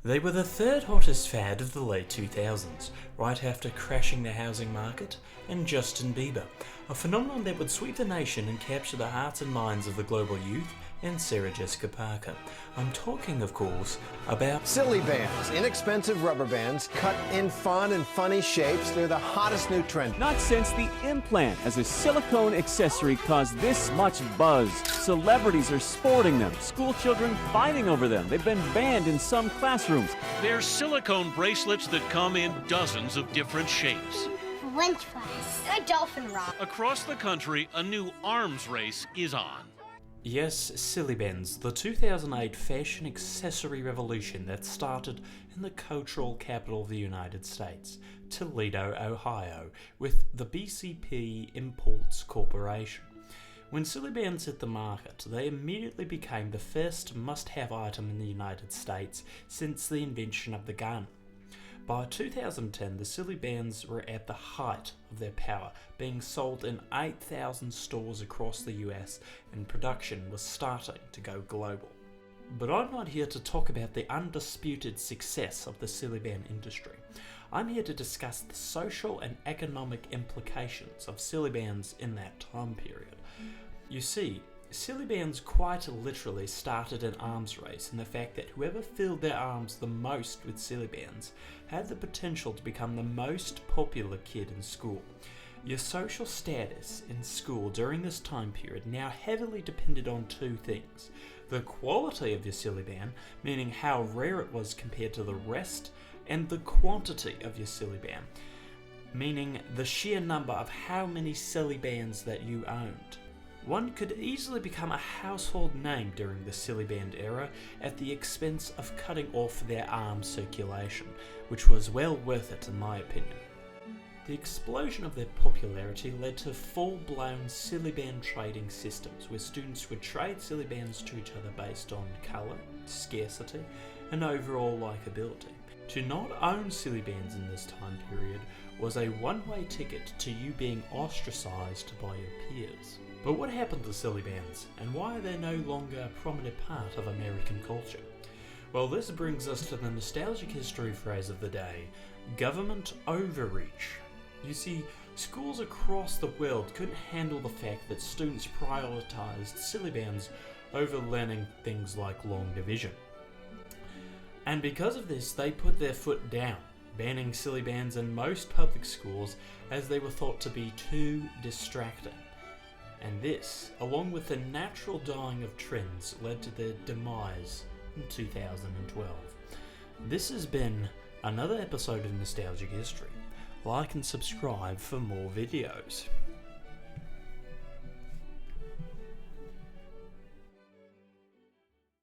They were the third hottest fad of the late 2000s, right after crashing the housing market and Justin Bieber, a phenomenon that would sweep the nation and capture the hearts and minds of the global youth and Sarah Jessica Parker. I'm talking, of course, about Silly bands, inexpensive rubber bands, cut in fun and funny shapes. They're the hottest new trend. Not since the implant as a silicone accessory caused this much buzz. Celebrities are sporting them, school children fighting over them. They've been banned in some classrooms. They're silicone bracelets that come in dozens of different shapes. French fries, a dolphin rock. Across the country, a new arms race is on. Yes, Silly Bandz, the 2008 fashion accessory revolution that started in the cultural capital of the United States, Toledo, Ohio, with the BCP Imports Corporation. When Silly Bandz hit the market, they immediately became the first must-have item in the United States since the invention of the gun. By 2010, the Silly Bandz were at the height of their power, being sold in 8,000 stores across the US, and production was starting to go global. But I'm not here to talk about the undisputed success of the Silly Band industry. I'm here to discuss the social and economic implications of Silly Bandz in that time period. You see, Silly Bandz quite literally started an arms race in the fact that whoever filled their arms the most with Silly Bandz had the potential to become the most popular kid in school. Your social status in school during this time period now heavily depended on two things: the quality of your Silly Band, meaning how rare it was compared to the rest, and the quantity of your Silly Band, meaning the sheer number of how many Silly Bands that you owned. One could easily become a household name during the Silly Band era at the expense of cutting off their arm circulation, which was well worth it in my opinion. The explosion of their popularity led to full-blown Silly Band trading systems where students would trade Silly Bands to each other based on colour, scarcity, and overall likability. To not own Silly Bands in this time period was a one-way ticket to you being ostracised by your peers. But what happened to Silly Bandz, and why are they no longer a prominent part of American culture? Well, this brings us to the nostalgic history phrase of the day: government overreach. You see, schools across the world couldn't handle the fact that students prioritised Silly Bandz over learning things like long division. And because of this, they put their foot down, banning Silly Bandz in most public schools as they were thought to be too distracting. And this, along with the natural dying of trends, led to their demise in 2012. This has been another episode of Nostalgic History. Like and subscribe for more videos.